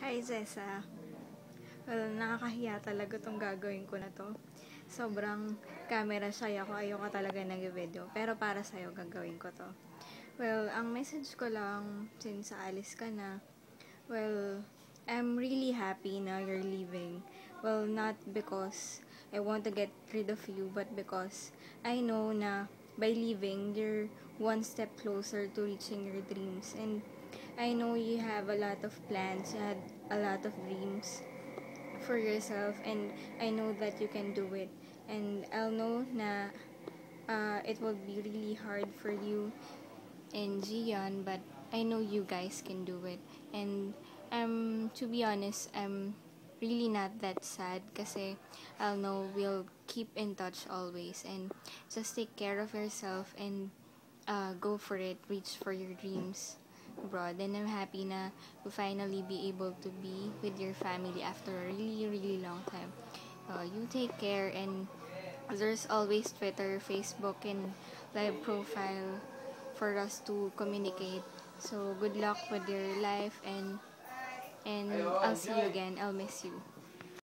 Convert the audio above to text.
Hi, Zessa. Well, nakakahiya talaga tong gagawin ko na to. Sobrang camera shy ako. Ayoko talaga nag-video. Pero para sa'yo, gagawin ko to. Well, ang message ko lang, since aalis ka na, well, I'm really happy na you're leaving. Well, not because I want to get rid of you, but because I know na by leaving, you're one step closer to reaching your dreams. And I know you have a lot of plans, you had a lot of dreams for yourself, and I know that you can do it. And I'll know na it will be really hard for you and Gian, but I know you guys can do it. And to be honest, I'm really not that sad kasi I'll know we'll keep in touch always. And just take care of yourself and go for it, reach for your dreams abroad. And I'm happy na you finally be able to be with your family after a really, really long time. You take care, and there's always Twitter, Facebook, and live profile for us to communicate. So good luck with your life, and I'll see you again. I'll miss you.